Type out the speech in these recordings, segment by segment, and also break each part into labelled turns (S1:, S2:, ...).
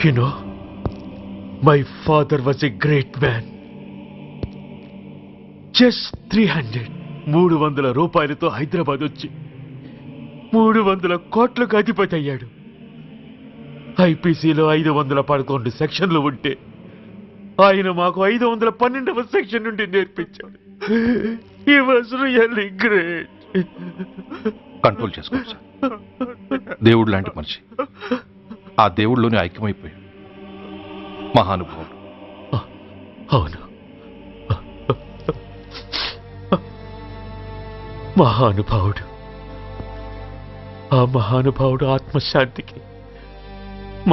S1: You know, my father was a great man. Just 300 రూపాయలతో హైదరాబాద్ వచ్చి 300 కోట్లకు అధిపతి అయ్యాడు. ఐపీసీలో 511 సెక్షన్లు ఉంటే ఆయన మాకు 512వ సెక్షన్ నుండి నేర్పించాడు. He was really great.
S2: Control చేసుకోండి సార్. దేవుడు లాంటి మనిషి. ఆ దేవుడిలోనే ఐక్యమైపోయాడు. మహానుభావుడు.
S1: అవును, మహానుభావుడు. ఆ మహానుభావుడు ఆత్మశాంతికి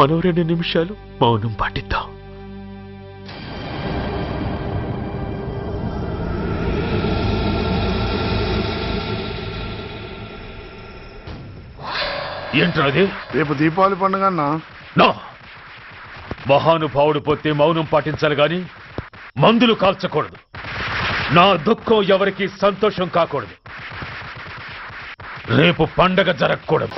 S1: మనం 2 నిమిషాలు మౌనం పాటిద్దాం. ఏంటది?
S3: రేపు దీపావళి పండుగ అన్నా.
S1: మహానుభావుడు పోతే మౌనం పాటించాలి గాని మందులు కాల్చకూడదు. నా దుఃఖం ఎవరికి సంతోషం కాకూడదు. రేపు పండగ జరగకూడదు.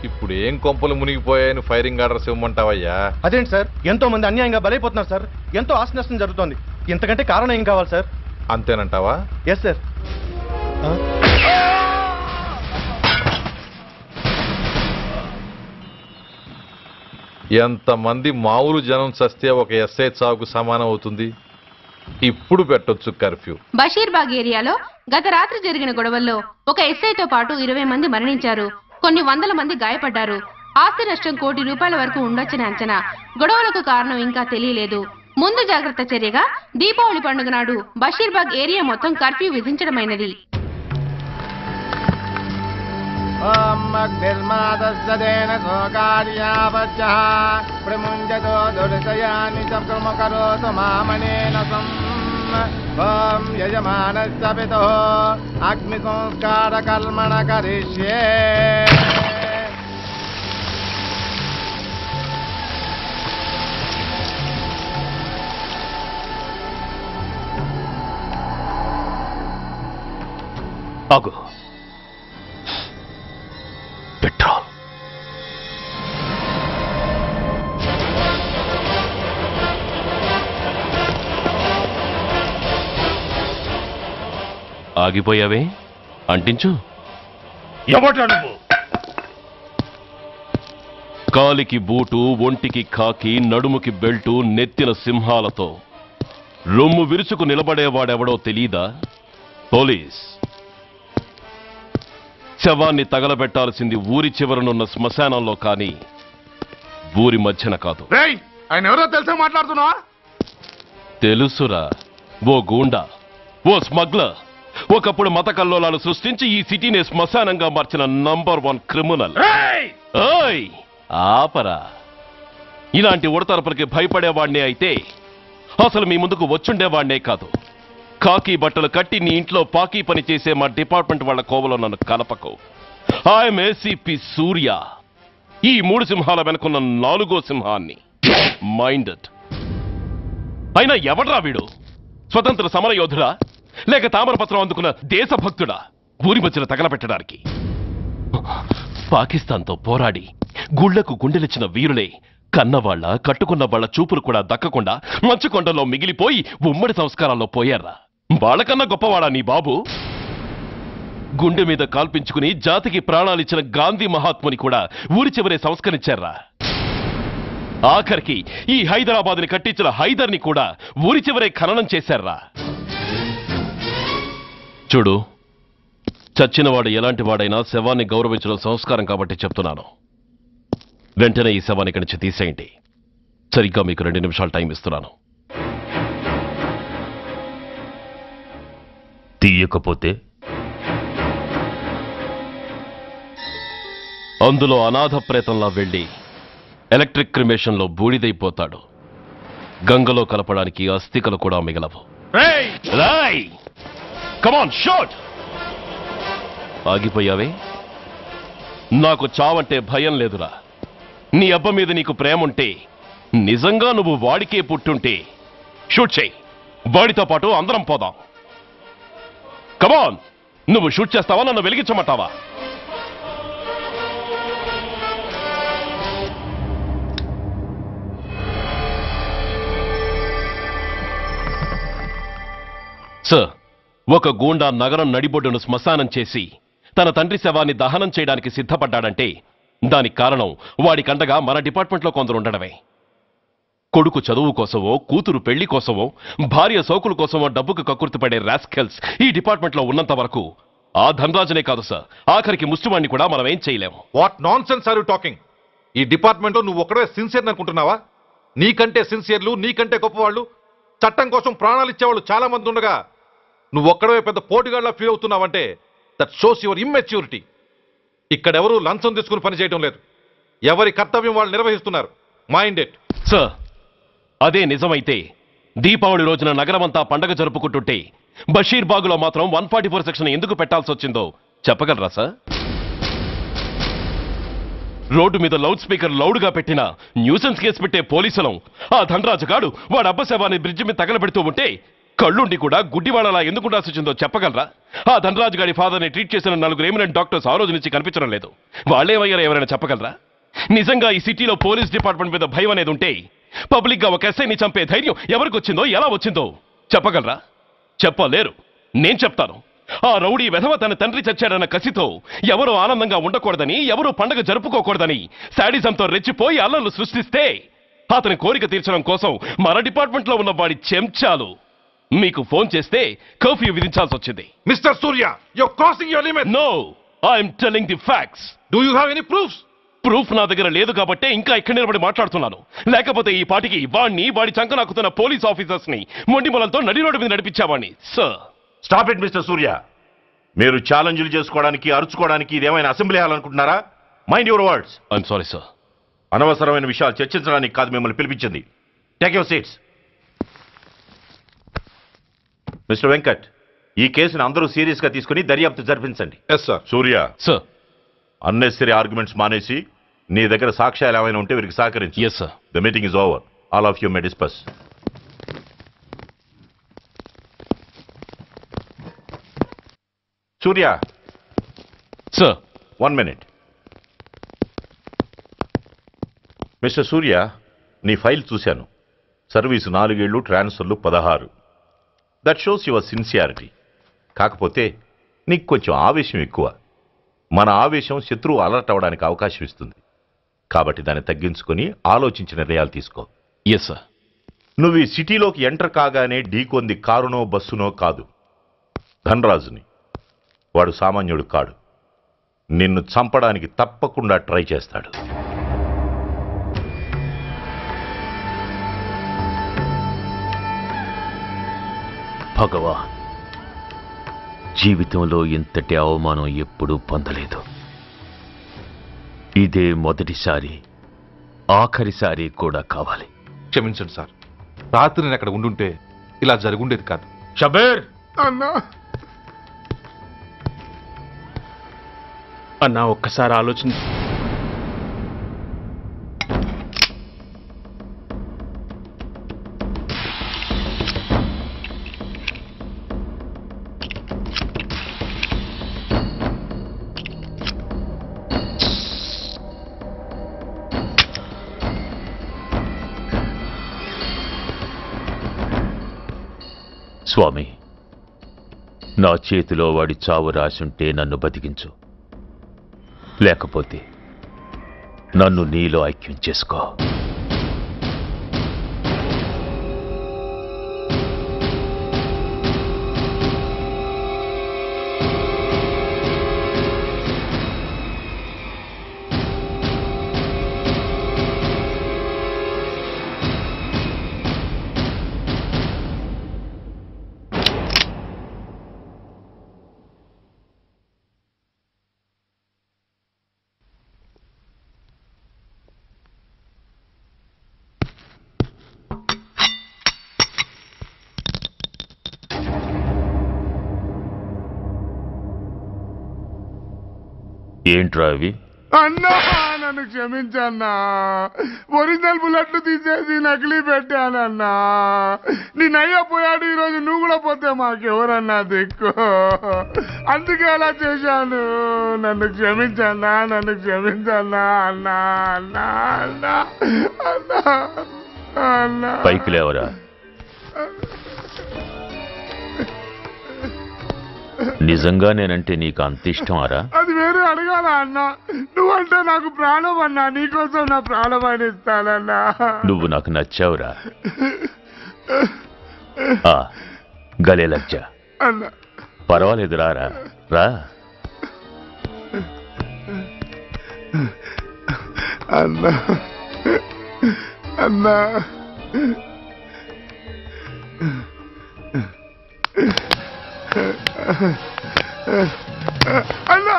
S2: ఇప్పుడు ఏం కొంపలు మునిగిపోయాయని ఫైరింగ్ ఆర్డర్స్ ఇవ్వమంటావయ్యా?
S4: అదేంటి సార్, ఎంతో మంది అన్యాయంగా బలైపోతున్నారు సార్. ఎంతో ఆస్తి నష్టం జరుగుతోంది. ఇంతకంటే కారణం ఏం కావాలి సార్?
S2: అంతేనంటావా?
S4: Yes sir.
S2: ఎంతమంది మామూలు జనం చస్తే ఒక ఎస్ఐ చావుకు సమానం అవుతుంది. ఇప్పుడు పెట్టొచ్చు కర్ఫ్యూ.
S5: బషీర్బాగ్ ఏరియాలో గత రాత్రి జరిగిన గొడవల్లో ఒక ఎస్ఐతో పాటు 20 మంది మరణించారు. కొన్ని వందల మంది గాయపడ్డారు. ఆస్తి నష్టం ₹1 కోటి వరకు ఉండొచ్చని అంచనా. గొడవలకు కారణం ఇంకా తెలియలేదు. ముందు జాగ్రత్త చర్యగా దీపావళి పండుగ నాడు బషీర్బాగ్ ఏరియా మొత్తం కర్ఫ్యూ విధించడమైనది.
S4: యజమానస్య పితో అగ్ని సంస్కార కర్మణ కరిష్యే.
S1: ఆగు. పెట్రోల్.
S6: ఆగిపోయావే, అంటించు.
S1: ఎవట నువ్వు?
S6: కాలికి బూటు, ఒంటికి కాకి, నడుముకి బెల్టు, నెత్తిన సింహాలతో రొమ్ము విరుచుకు నిలబడేవాడెవడో తెలీదా? పోలీస్. శవాన్ని తగలబెట్టాల్సింది ఊరి చివరనున్న శ్మశానంలో కానీ ఊరి మధ్యన కాదు.
S3: ఆయన ఎవరో తెలుసా మాట్లాడుతున్నావా?
S6: తెలుసురా. ఓ గూండా, ఓ స్మగ్లర్, ఒకప్పుడు మత కల్లోలాలు సృష్టించి ఈ సిటీని శ్మశానంగా మార్చిన నంబర్ 1 క్రిమినల్. ఓయ్ ఆపరా. ఇలాంటి ఉడతరపులకి భయపడేవాడినే అయితే అసలు మీ ముందుకు వచ్చుండేవాడినే కాదు. కాకి బట్టలు కట్టి నీ ఇంట్లో పాకీ పని చేసే మా డిపార్ట్మెంట్ వాళ్ళ కోవలో నన్ను కలపకు. ఐఎమ్ ఏసీపీ సూర్య. ఈ 3 సింహాల వెనుకున్న 4వ సింహాన్ని. మైండెడ్. అయినా ఎవడ్రా వీడు? స్వతంత్ర సమర యోధుడా లేక తామరపత్రం అందుకున్న దేశభక్తుడా ఊరి మధ్యన తగలబెట్టడానికి? పాకిస్తాన్తో పోరాడి గుళ్లకు గుండెలిచ్చిన వీరులే కన్నవాళ్ల కట్టుకున్న వాళ్ల చూపులు కూడా దక్కకుండా మంచుకొండలో మిగిలిపోయి ఉమ్మడి సంస్కారాల్లో పోయారా? వాళ్ళకన్నా గొప్పవాడా నీ బాబు? గుండె మీద కాల్పించుకుని జాతికి ప్రాణాలిచ్చిన గాంధీ మహాత్ముని కూడా ఊరి చివరే సంస్కరించారా? ఆఖరికి ఈ హైదరాబాద్ని కట్టించిన హైదర్ని కూడా ఊరి చివరే ఖననం చేశారా? చూడు, చచ్చినవాడు ఎలాంటి వాడైనా శవాన్ని గౌరవించడం సంస్కారం కాబట్టి చెప్తున్నాను. వెంటనే ఈ శవాన్ని ఇక్కడి నుంచి తీసేయండి. సరిగ్గా మీకు 2 నిమిషాలు టైం ఇస్తున్నాను.
S1: తీయకపోతే
S6: అందులో అనాథ ప్రేతంలా వెళ్ళి ఎలక్ట్రిక్ క్రిమేషన్లో బూడిదైపోతాడు. గంగలో కలపడానికి అస్థికలు కూడా మిగలవు. రాయ్! కమాన్ షాట్! ఆగిపోయావే? నాకు చావంటే భయం లేదురా. నీ అబ్బ మీద నీకు ప్రేముంటే, నిజంగా నువ్వు వాడికే పుట్టుంటే షూట్ చేయి. వాడితో పాటు అందరం పోదాం. కమాన్! నువ్వు షూట్ చేస్తావా, నన్ను వెలిగించమంటావా? సార్, ఒక గూండా నగరం నడిబొడ్డును శ్మశానం చేసి తన తండ్రి శవాన్ని దహనం చేయడానికి సిద్ధపడ్డాడంటే దానికి కారణం వాడికండగా మన డిపార్ట్మెంట్లో కొందరు ఉండడమే. కొడుకు చదువు కోసమో, కూతురు పెళ్లి కోసమో, భార్య సోకుల కోసమో డబ్బుకు కక్కుర్తిపడే రాస్కెల్స్ ఈ డిపార్ట్మెంట్లో ఉన్నంత వరకు ఆ ధనరాజునే కాదు సార్, ఆఖరికి ముష్టివాణ్ణి కూడా మనం ఏం చేయలేము.
S2: What nonsense are you talking? ఈ డిపార్ట్మెంట్లో నువ్వు ఒక్కడే సిన్సియర్ అనుకుంటున్నావా? నీకంటే సిన్సియర్లు, నీకంటే గొప్పవాళ్ళు, చట్టం కోసం ప్రాణాలు ఇచ్చేవాళ్ళు చాలా మంది ఉండగా నువ్వు ఒక్కడే పెద్ద పోటీగాళ్ళ ఫీల్ అవుతున్నావంటే దట్ షోస్ యువర్ ఇమ్మెచ్యూరిటీ. ఇక్కడెవరూ లంచం తీసుకుని పనిచేయడం లేదు. ఎవరి కర్తవ్యం వాళ్ళు నిర్వహిస్తున్నారు. Mind it.
S6: సార్, అదే నిజమైతే దీపావళి రోజున నగరమంతా పండగ జరుపుకుంటుంటే బషీర్ బాగులో మాత్రం 144 సెక్షన్ ఎందుకు పెట్టాల్సి వచ్చిందో చెప్పగలరా సార్? రోడ్డు మీద లౌడ్ స్పీకర్ లౌడ్గా పెట్టిన న్యూసెన్స్ కేసు పెట్టే పోలీసులం ఆ ధనరాజుగాడు వాడు అబ్బ శవాన్ని బ్రిడ్జి మీద తగలబెడుతూ ఉంటే కళ్ళుండి కూడా గుడ్డివాడలా ఎందుకు ఉండాల్సి వచ్చిందో చెప్పగలరా? ఆ ధనరాజు గారి ఫాదర్ని ట్రీట్ చేసిన 4 ఎమినెంట్ డాక్టర్స్ ఆ రోజు నుంచి కనిపించడం లేదు. వాళ్ళేమయ్యారో ఎవరైనా చెప్పగలరా? నిజంగా ఈ సిటీలో పోలీస్ డిపార్ట్మెంట్ మీద భయం అనేది ఉంటే పబ్లిక్ గా ఒక ఎస్ఐని చంపే ధైర్యం ఎవరికి వచ్చిందో, ఎలా వచ్చిందో చెప్పగలరా? చెప్పలేరు. నేను చెప్తాను. ఆ రౌడీ వెధవ తన తండ్రి చచ్చాడన్న కసితో ఎవరూ ఆనందంగా ఉండకూడదని, ఎవరూ పండగ జరుపుకోకూడదని శాడిజంతో రెచ్చిపోయి అల్లర్లు సృష్టిస్తే అతని కోరిక తీర్చడం కోసం మన డిపార్ట్మెంట్లో ఉన్న వాడి చెంచాలు మీకు ఫోన్ చేస్తే కర్ఫ్యూ విధించాల్సి వచ్చింది.
S2: Mister Surya, you're crossing your limit.
S6: No, I'm telling the facts.
S2: Do you have any proofs?
S6: Proof నా దగ్గర లేదు కాబట్టే ఇంకా ఇక్కడ నిలబడి మాట్లాడుతున్నాను. లేకపోతే ఈ పాటికి వాడి చంకనాకుతున్న పోలీస్ ఆఫీసర్స్ ని మొండి మొలంతో నడి రోడ్డు మీద నడిపించావాణ్ణి. Sir,
S1: stop it mister Surya. మీరు ఛాలెంజ్లు చేసుకోవడానికి, అరుచుకోవడానికి ఇదేమైనా అసెంబ్లీ హాల్ అనుకుంటున్నారా? Mind your words.
S6: I'm sorry sir.
S1: అనవసరమైన విషయాలు చర్చించడానికి కాదు మిమ్మల్ని పిలిపించింది. Take your seats. Mister Venkat, ఈ కేసును అందరూ సీరియస్ గా తీసుకుని దర్యాప్తు జరిపించండి.
S2: Yes sir.
S1: Surya,
S6: sir.
S1: Unnecessary arguments మానేసి నీ దగ్గర సాక్ష్యాలు ఏమైనా ఉంటే వీరికి సహకరించు.
S6: Yes sir.
S1: The meeting is over. All of you may discuss. Surya,
S6: sir.
S1: 1 minute. Mister సూర్య, నీ ఫైల్ చూశాను. సర్వీసు 4 ఏళ్ళు, ట్రాన్స్ఫర్లు 16. That shows your sincerity. కాకపోతే నీకు కొంచెం ఆవేశం ఎక్కువ. మన ఆవేశం శత్రువు అలర్ట్ అవ్వడానికి అవకాశం ఇస్తుంది. కాబట్టి దాన్ని తగ్గించుకొని ఆలోచించిన నిర్ణయాలు తీసుకో.
S6: Yes sir.
S1: నువ్వు ఈ సిటీలోకి ఎంటర్ కాగానే ఢీకొంది కారునో బస్సునో కాదు, ధనరాజుని. వాడు సామాన్యుడు కాడు. నిన్ను చంపడానికి తప్పకుండా ట్రై చేస్తాడు.
S7: భగవాన్, జీవితంలో ఇంతటి అవమానం ఎప్పుడూ పొందలేదు. ఇదే మొదటిసారి, ఆఖరిసారి కూడా కావాలి.
S2: క్షమించండి సార్. రాత్రి నేను అక్కడ ఉండుంటే ఇలా జరుగుండేది కాదు.
S1: షబీర్,
S3: అన్నా
S4: అన్నా ఒక్కసారి ఆలోచన.
S7: స్వామి, నా చేతిలో వాడి చావు రాసుంటే నన్ను బతికించు, లేకపోతే నన్ను నీలో ఐక్యం చేసుకో. ఏంట్రా అవి?
S3: అన్నా నన్ను క్షమించన్నా. ఒరిజినల్ బుల్లెట్లు తీసేసి నకిలీ పెట్టానన్నా. నేనయ్యా పోయాడు, ఈరోజు నువ్వు కూడా పోతే మాకెవరన్నా దిక్కు. అందుకే అలా చేశాను. నన్ను క్షమించన్నా, నన్ను క్షమించన్నా అన్నా అన్నా అన్నా అన్నా అన్నా.
S7: పైకి లేవరా. నిజంగా నేనంటే నీకు అంత ఇష్టం అరా?
S3: అది వేరే అడగాల అన్నా. నువ్వంటే నాకు ప్రాణం అన్నా. నీకోసం నా ప్రాణం అని ఇస్తానన్నా.
S7: నువ్వు నాకు నచ్చావురా. గలే లజ్జ.
S3: అన్నా
S7: పర్వాలేదు రారా రా.
S3: అన్నా అన్నా అన్నా అన్నా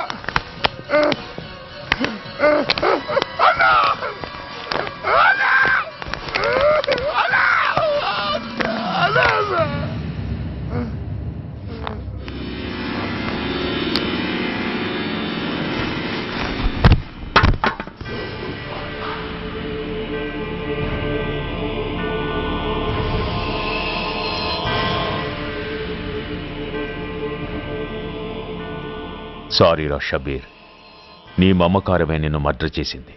S7: సారీ రా షబీర్, నీ మమకారమే నిన్ను మర్డర్ చేసింది.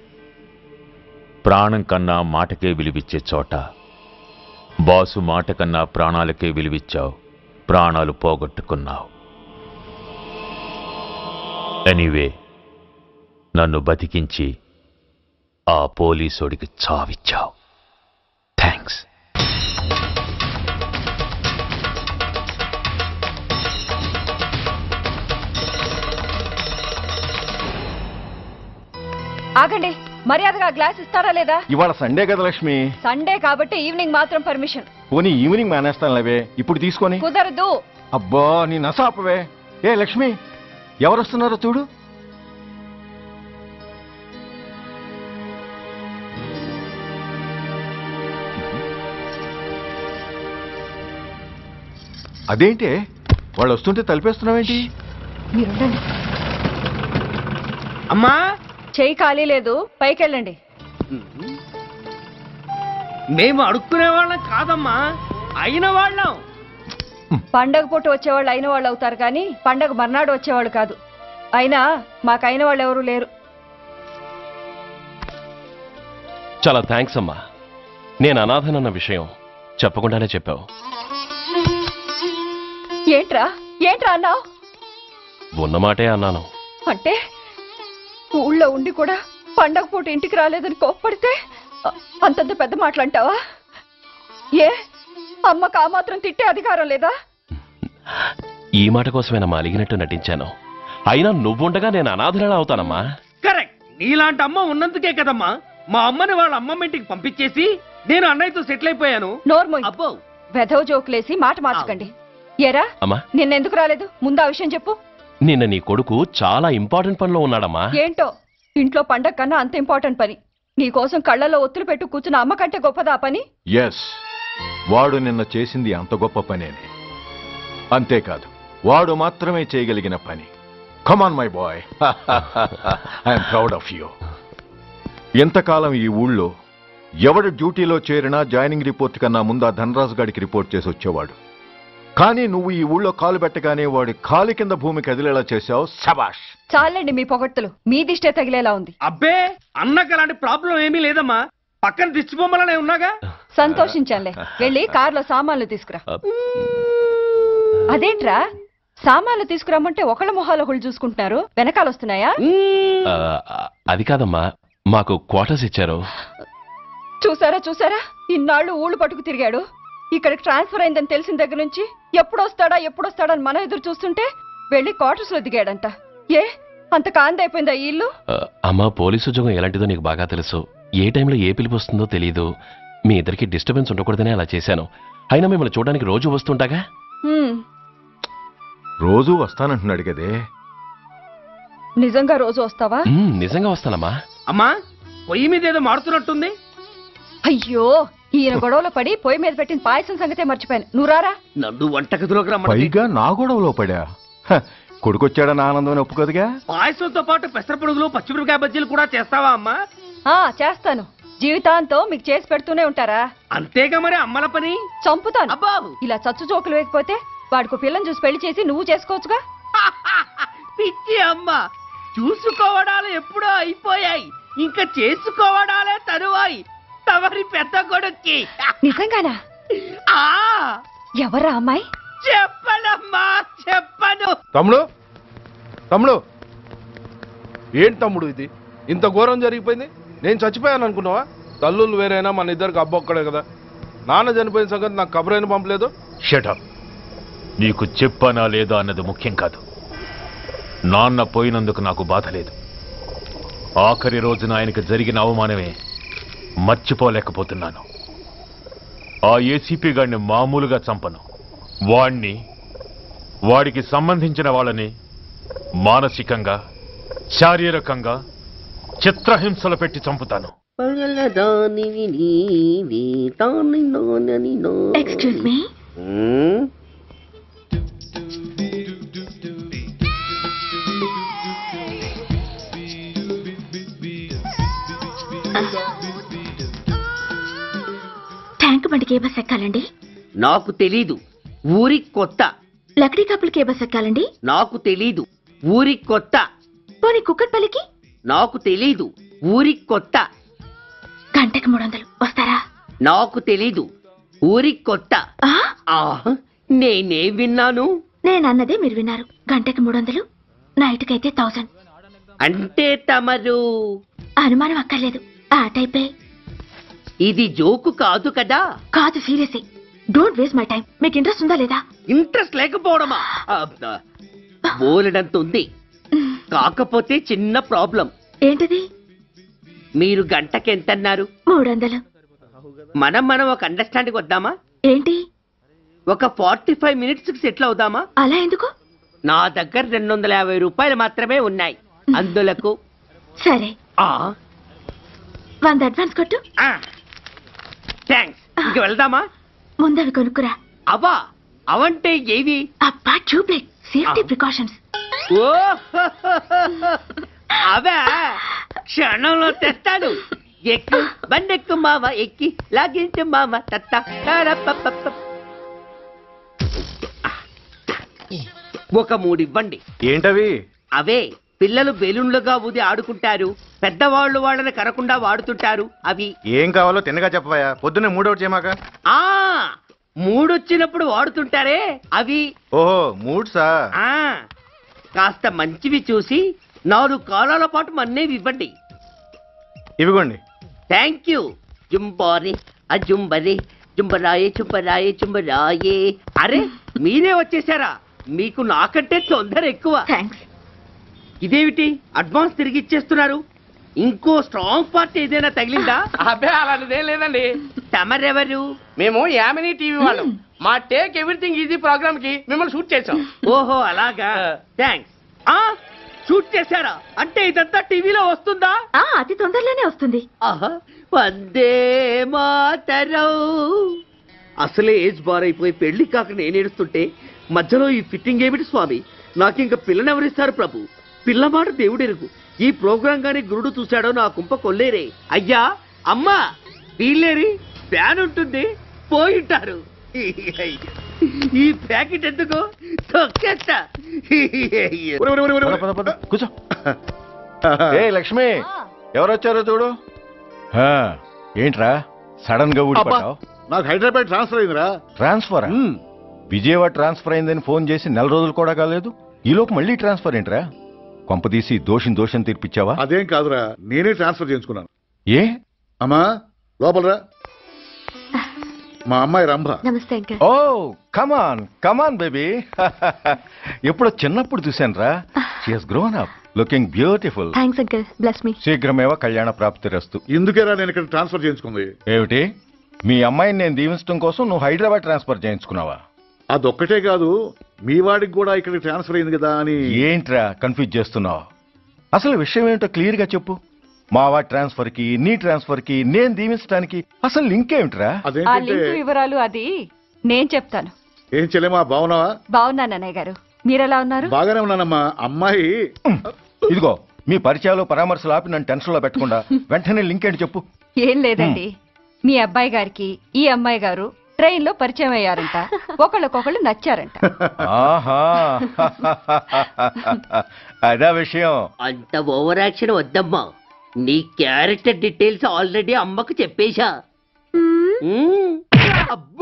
S7: ప్రాణం కన్నా మాటకే విలువిచ్చే చోట బాసు మాట కన్నా ప్రాణాలకే విలువిచ్చావు. ప్రాణాలు పోగొట్టుకున్నావు. ఎనీవే, నన్ను బతికించి ఆ పోలీసోడికి చావిచ్చావు. థ్యాంక్స్.
S8: ఆగండి, మర్యాదగా గ్లాస్ ఇస్తారా లేదా?
S4: ఇవాళ సండే కదా లక్ష్మి.
S8: సండే కాబట్టి ఈవినింగ్ మాత్రం పర్మిషన్.
S4: పోనీ ఈవినింగ్ మానేస్తాను లేవే, ఇప్పుడు తీసుకొని.
S8: కుదరదు.
S4: అబ్బా నీ నసాపవే. ఏ లక్ష్మి, ఎవరొస్తున్నారో చూడు. అదేంటి వాళ్ళు వస్తుంటే తలిపేస్తున్నావేంటి?
S8: మీరుండండి.
S9: అమ్మా,
S8: చెయ్యి ఖాళీ లేదు, పైకెళ్ళండి.
S9: మేము అడుక్కునే వాళ్ళం కాదమ్మా, అయిన వాళ్ళం.
S8: పండగ పూట వచ్చేవాళ్ళు అయిన వాళ్ళు అవుతారు కానీ పండగ మర్నాడు వచ్చేవాళ్ళు కాదు. అయినా మాకైన వాళ్ళు ఎవరూ లేరు.
S6: చాలా థ్యాంక్స్ అమ్మా. నేను అనాథనన్న విషయం చెప్పకుండానే చెప్పావు.
S8: ఏంట్రా ఏంట్రా అన్నావు?
S6: ఉన్నమాటే అన్నాను.
S8: అంటే ఊళ్ళో ఉండి కూడా పండగ పూట ఇంటికి రాలేదని కోప్పడితే అంతంత పెద్ద మాటలంటావా? ఏ అమ్మకు ఆ మాత్రం తిట్టే అధికారం లేదా?
S6: ఈ మాట కోసమేనమ్మా అలిగినట్టు నటించాను. అయినా నువ్వుండగా నేను అనాథనలా అవుతానమ్మా.
S9: కరెక్ట్. నీలాంటి అమ్మ ఉన్నందుకే కదమ్మా మా అమ్మని వాళ్ళ అమ్మమ్మ ఇంటికి పంపించేసి నేను అన్నయ్యతో సెటిల్ అయిపోయాను.
S8: నోర్మోయ్,
S9: అబ్బో,
S8: వెధవ జోకులేసి మాట మార్చకండి. ఏరా
S6: అమ్మా,
S8: నిన్నెందుకు రాలేదు? ముందు ఆ విషయం చెప్పు.
S6: నిన్న నీ కొడుకు చాలా ఇంపార్టెంట్ పనిలో ఉన్నాడమ్మా.
S8: ఏంటో ఇంట్లో పండగ కన్నా అంత ఇంపార్టెంట్ పని. నీకోసం కళ్ళల్లో ఒత్తులు పెట్టు కూర్చున్న అమ్మ కంటే గొప్పదా పని?
S10: ఎస్, వాడు నిన్న చేసింది అంత గొప్ప పనేనే. అంతేకాదు, వాడు మాత్రమే చేయగలిగిన పని. Come on my boy, I'm proud of you. ఎంతకాలం ఈ ఊళ్ళో ఎవడు డ్యూటీలో చేరినా జాయినింగ్ రిపోర్ట్ కన్నా ముందు ఆ ధనరాజు గారికి రిపోర్ట్ చేసి వచ్చేవాడు. కానీ నువ్వు ఈ ఊళ్ళో కాలు పెట్టగానే వాడి కాలి కింద భూమి కదిలేలా చేశావు. శబాష్.
S8: చాలండి మీ పొగడ్తలు, మీ దిష్టే తగిలేలా ఉంది.
S9: అబ్బే, అన్నకు అలాంటి ప్రాబ్లం ఏమీ లేదమ్మా. పక్కన దిష్టి బొమ్మలనే ఉన్నాగా.
S8: సంతోషించాలే. వెళ్ళి కారులో సామాన్లు తీసుకురా. అదేంట్రా, సామాన్లు తీసుకురామంటే ఒకళ్ళ మొహాలు ఒకళ్ళు చూసుకుంటున్నారు, వెనకాల వస్తున్నాయా?
S6: అది కాదమ్మా, మాకు క్వార్టర్స్ ఇచ్చారు.
S8: చూసారా చూసారా, ఇన్నాళ్ళు ఊళ్ళు పట్టుకు తిరిగాడు. ఇక్కడికి ట్రాన్స్ఫర్ అయిందని తెలిసిన దగ్గర నుంచి ఎప్పుడొస్తాడా అని మనం ఎదురు చూస్తుంటే వెళ్ళి క్వార్టర్స్ లో దిగాడంట. ఏ అంత కాందైపోయిందా ఈ ఇల్లు?
S6: అమ్మా, పోలీసు ఉద్యోగం ఎలాంటిదో నీకు బాగా తెలుసు. ఏ టైంలో ఏ పిలుపు వస్తుందో తెలియదు. మీ ఇద్దరికి డిస్టర్బెన్స్ ఉండకూడదనే అలా చేశాను. అయినా మిమ్మల్ని చూడడానికి రోజు వస్తుంటాగా.
S10: రోజూ వస్తానంటున్నాడు కదే.
S8: నిజంగా రోజు వస్తావా?
S6: నిజంగా వస్తానమ్మా.
S9: అమ్మా, పొయ్యి మీద ఏదో మారుతున్నట్టుంది.
S8: అయ్యో, ఈయన గొడవలో పడి పొయ్యి మీద పెట్టిన పాయసం సంగతే మర్చిపోయాను. నువ్వు రారా.
S9: నన్ను వంటగదిలోకి రమ్మంటే
S10: పైగా నా గొడవలో పడా. కొడుకొచ్చాడని ఆనందం ఒప్పుకోదుగా.
S9: పాయసంతో పాటు పెసరపొడుగులు పచ్చిమిరపకాయ బజ్జీలు కూడా చేస్తావా అమ్మా?
S8: చేస్తాను. జీవితాంతం మీకు చేసి పెడుతూనే ఉంటారా?
S9: అంతేగా మరి అమ్మల పని.
S8: చంపుతాను.
S9: అబ్బా
S8: ఇలా చచ్చు జోకులు వేయకపోతే వాడికి పిల్లని చూసి పెళ్లి చేసి నువ్వు చేసుకోవచ్చుగా.
S9: పిచ్చి అమ్మ, చూసుకోవడాలు ఎప్పుడో అయిపోయాయి, ఇంకా చేసుకోవడాలే తరువాయి తవరి పెద్ద కొడుక్కి.
S8: నిజంగానా? ఎవరా అమ్మాయి?
S9: చెప్పనమ్మా, చెప్పను.
S4: తమ్ముడు ఏంటి తమ్ముడు ఇది? ఇంత ఘోరం జరిగిపోయింది. నేను చచ్చిపోయాను అనుకున్నావా? తల్లులు వేరైనా మన ఇద్దరికి అబ్బొక్కడే కదా. నాన్న చనిపోయిన సంగతి నాకు కబురైన పంపలేదు.
S7: షటప్. నీకు చెప్పనా లేదా అన్నది ముఖ్యం కాదు. నాన్న పోయినందుకు నాకు బాధ లేదు. ఆఖరి రోజున ఆయనకు జరిగిన అవమానమే మర్చిపోలేకపోతున్నాను. ఆ ఏసీపీ గాడిని మామూలుగా చంపను. వాడికి సంబంధించిన వాళ్ళని మానసికంగా, శారీరకంగా చిత్రహింసలు పెట్టి చంపుతాను.
S5: Excuse me. ట్యాంక్ బండికి ఏ బస్ ఎక్కాలండి?
S9: నాకు తెలీదు, ఊరి కొత్త.
S5: లక్డీ కప్పులకి ఏ బస్ ఎక్కాలండి?
S9: నాకు తెలీదు, ఊరి కొత్త.
S5: పోనీ కుక్కట్పల్లికి?
S9: నాకు తెలీదు, ఊరి కొత్త.
S5: గంటకి 300 వస్తారా?
S9: నాకు తెలీదు, ఊరి కొత్త. నేనే విన్నాను.
S5: నేనన్నదే మీరు విన్నారు. గంటకి 300, నైట్కైతే 1000.
S9: అంటే తమరు?
S5: అనుమానం అక్కర్లేదు, ఆ టైపే.
S9: ఇది జోకు కాదు కదా?
S5: కాదు, serious. Don't waste my time. మీకు ఇంట్రెస్ట్ ఉందా లేదా?
S9: ఇంట్రెస్ట్ లేకపోవడమా? బోలెడంత ఉంది. కాకపోతే చిన్న ప్రాబ్లం.
S5: ఏంటిది?
S9: మీరు గంటకి ఎంత అన్నారు?
S5: 300.
S9: మనం ఒక అండర్స్టాండింగ్ వద్దామా?
S5: ఏంటి?
S9: ఒక 45 మినిట్స్ కి సెటిల్ అవుదామా?
S5: అలా ఎందుకు?
S9: నా దగ్గర 250 రూపాయలు మాత్రమే ఉన్నాయి. అందులకు
S5: సరే, 100 అడ్వాన్స్ కొట్టు.
S9: థ్యాంక్స్. ఇంక వెళ్దామా?
S5: ముందవి కొనుక్కురా.
S9: అవా? అవంటే ఏవి?
S5: అబ్బా, ట్యూబ్లైట్, సేఫ్టీ ప్రికాషన్స్.
S9: ఓ అవే, క్షణంలో తెస్తాను. ఎక్కు, బండెక్కు మామ, ఎక్కి లాగించు మామ. తత్త ఒక 3 ఇవ్వండి.
S4: ఏంటవి?
S9: అవే పిల్లలు బెలూన్లుగా ఊది ఆడుకుంటారు, పెద్దవాళ్ళు వాళ్ళని కరకుండా వాడుతుంటారు. అవి
S4: ఏం కావాలో తిన్నగా చెప్పవా. పొద్దున్నే 3 అవుట్ చేయమాక.
S9: 3 వచ్చినప్పుడు వాడుతుంటారే అవి.
S4: ఓహో, 3సా?
S9: కాస్త మంచివి చూసి 4 కాలాల పాటు మన్నేవి ఇవ్వండి.
S4: ఇవిగోండి.
S9: Thank you. జుంబారే అజుంబరే, జుంబరాయే చుంబరాయే చుంబరాయే. అరే, మీరే వచ్చేసారా? మీకు నాకంటే తొందర ఎక్కువ. ఇదేమిటి అడ్వాన్స్ తిరిగి ఇచ్చేస్తున్నారు? ఇంకో స్ట్రాంగ్ పార్టీ ఏదైనా తగిలిందా?
S11: అబ్బే, అలాంటిదేం లేదండి.
S9: తమరెవరు?
S11: మేము యామినీ టీవీ వాళ్ళం. మా టేక్ ఎవ్రీథింగ్ ఈజీ ప్రోగ్రామ్ కి మిమ్మల్ని షూట్ చేసాం.
S9: ఓహో, అలాగా. థ్యాంక్స్. షూట్ చేశారా? అంటే ఇదంతా టీవీలో వస్తుందా?
S5: అతి తొందరలోనే వస్తుంది.
S9: వందే మాతరం. అసలే ఏజ్ బార్ అయిపోయి పెళ్లి కాక నేనేడుస్తుంటే మధ్యలో ఈ ఫిట్టింగ్ ఏమిటి స్వామి? నాకింక పిల్లనెవరిస్తారు ప్రభు? పిల్లమాట దేవుడెరుగు. ఈ ప్రోగ్రాం గాని గురుడు చూశాడో నా కుంప కొల్లేరే. అయ్యా, అమ్మా, వీళ్ళేరి ఫ్యాన్ ఉంటుంది, పోయింటారు. ఈ ప్యాకెట్ ఎందుకు తొక్కేస్తా.
S4: కూర్చో. ఏ లక్ష్మి, ఎవరొచ్చారో చూడు. ఏంట్రా సడన్ గా ఊడిపడ్డావు?
S12: నాకు హైదరాబాద్ ట్రాన్స్ఫర్ అయిందిరా.
S4: ట్రాన్స్ఫరా? విజయవాడ ట్రాన్స్ఫర్ అయిందని ఫోన్ చేసి 4 రోజులు కూడా కాలేదు. ఈలోపు మళ్ళీ ట్రాన్స్ఫర్ ఏంట్రా? కొంపదీసి దోషం తీర్పిచ్చావా?
S12: అదేం కాదురా, నేనే ట్రాన్స్ఫర్ చేయించుకున్నాను.
S4: ఏ?
S12: అమ్మా లోపలరా. మా అమ్మాయి రంభ.
S5: నమస్తే అంకల్.
S4: ఓ, కమాన్ బేబీ. ఎప్పుడో చిన్నప్పుడు చూశాను రా. She has grown up, looking beautiful.
S5: Thanks uncle, bless me.
S4: శీఘ్రమేవ కళ్యాణ ప్రాప్తిరస్తు.
S12: ఇందుకేరా నేను ఇక్కడ ట్రాన్స్ఫర్ చేయించుకుంది.
S4: ఏమిటి? మీ అమ్మాయిని నేను దీవించడం కోసం నువ్వు హైదరాబాద్ ట్రాన్స్ఫర్ చేయించుకున్నావా?
S12: అదొక్కటే కాదు, మీ వాడికి కూడా ఇక్కడ ట్రాన్స్ఫర్ అయింది కదా అని.
S4: ఏంట్రా కన్ఫ్యూజ్ చేస్తున్నావు? అసలు విషయం ఏంటో క్లియర్ గా చెప్పు. మా వాడి ట్రాన్స్ఫర్ కి నీ ట్రాన్స్ఫర్ కి నేను దీవించడానికి అసలు లింక్ ఏమిట్రా?
S8: ఆ లింక్ వివరాలు అది నేను చెప్తాను.
S12: ఏం చెల్లెమా, బాగున్నావా?
S8: బాగున్నాను అన్నయ్య గారు. మీరెలా ఉన్నారు?
S12: బాగానే ఉన్నానమ్మా. అమ్మాయి
S10: ఇదిగో మీ పరిచయాలు పరామర్శలు ఆపి నన్ను టెన్షన్ లో పెట్టకుండా వెంటనే లింక్ ఏంటి చెప్పు.
S8: ఏం లేదండి, మీ అబ్బాయి గారికి ఈ అమ్మాయి గారు ట్రైన్ లో పరిచయం అయ్యారంట, ఒకళ్ళకొకళ్ళు నచ్చారంట.
S10: ఆహా అదా విషయం.
S9: అంత ఓవర్ యాక్షన్ వద్దమ్మా. నీ క్యారెక్టర్ డీటెయిల్స్ ఆల్రెడీ అమ్మకు చెప్పేశా. అబ్బో